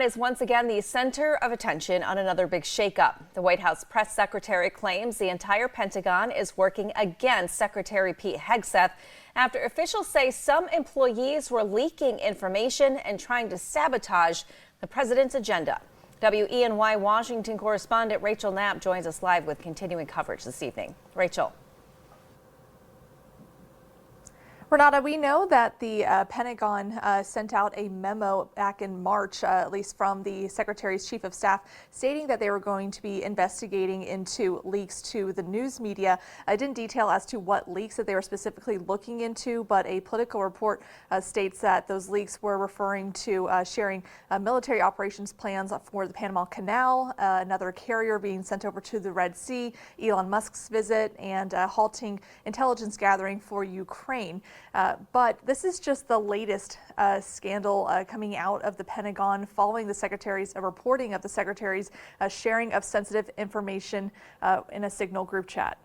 Is once again the center of attention on another big shakeup. The White House press secretary claims the entire Pentagon is working against Secretary Pete Hegseth after officials say some employees were leaking information and trying to sabotage the president's agenda. WENY Washington correspondent Rachel Knap joins us live with continuing coverage this evening. Rachel. Renata, we know that the Pentagon sent out a memo back in March, at least from the Secretary's Chief of Staff, stating that they were going to be investigating into leaks to the news media. I didn't detail as to what leaks that they were specifically looking into, but a Politico report states that those leaks were referring to sharing military operations plans for the Panama Canal, another carrier being sent over to the Red Sea, Elon Musk's visit, and halting intelligence gathering for Ukraine. But this is just the latest scandal coming out of the Pentagon following the Secretary's reporting of the Secretary's sharing of sensitive information in a Signal group chat.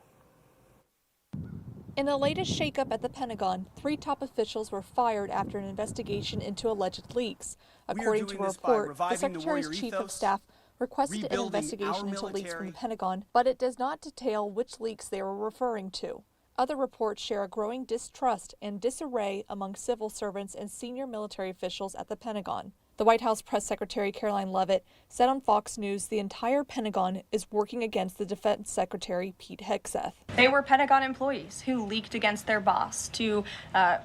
In the latest shakeup at the Pentagon, 3 top officials were fired after an investigation into alleged leaks. According to a report, the Secretary's Chief of Staff requested an investigation into leaks from the Pentagon, but it does not detail which leaks they were referring to. Other reports share a growing distrust and disarray among civil servants and senior military officials at the Pentagon. The White House Press Secretary Caroline Leavitt said on Fox News the entire Pentagon is working against the Defense Secretary Pete Hegseth. They were Pentagon employees who leaked against their boss to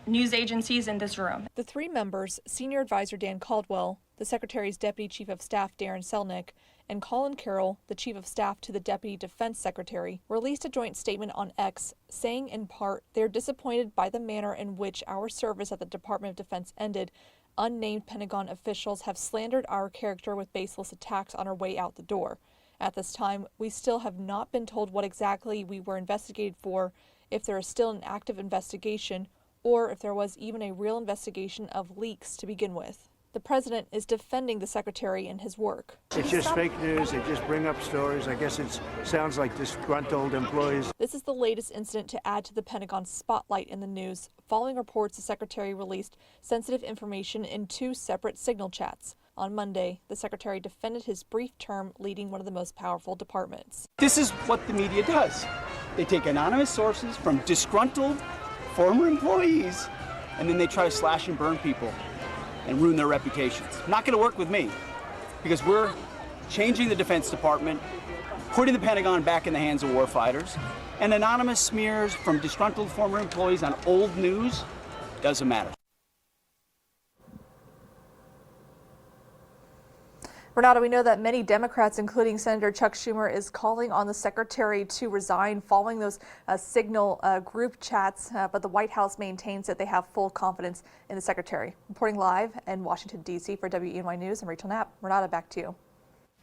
news agencies in this room. The 3 members, Senior Advisor Dan Caldwell, the Secretary's Deputy Chief of Staff Darren Selnick, and Colin Carroll, the Chief of Staff to the Deputy Defense Secretary, released a joint statement on X, saying in part they're disappointed by the manner in which our service at the Department of Defense ended. Unnamed Pentagon officials have slandered our character with baseless attacks on our way out the door. At this time, we still have not been told what exactly we were investigated for, if there is still an active investigation, or if there was even a real investigation of leaks to begin with. The president is defending the secretary and his work. It's just fake news. They just bring up stories. I guess it sounds like disgruntled employees. This is the latest incident to add to the Pentagon's spotlight in the news, following reports the secretary released sensitive information in 2 separate Signal chats. On Monday, the secretary defended his brief term leading one of the most powerful departments. This is what the media does. They take anonymous sources from disgruntled former employees, and then they try to slash and burn people and ruin their reputations. Not going to work with me, because we're changing the Defense Department, putting the Pentagon back in the hands of warfighters, and anonymous smears from disgruntled former employees on old news doesn't matter. Renata, we know that many Democrats, including Senator Chuck Schumer, is calling on the secretary to resign following those Signal group chats, but the White House maintains that they have full confidence in the secretary. Reporting live in Washington, D.C. for WENY News, I'm Rachel Knapp. Renata, back to you.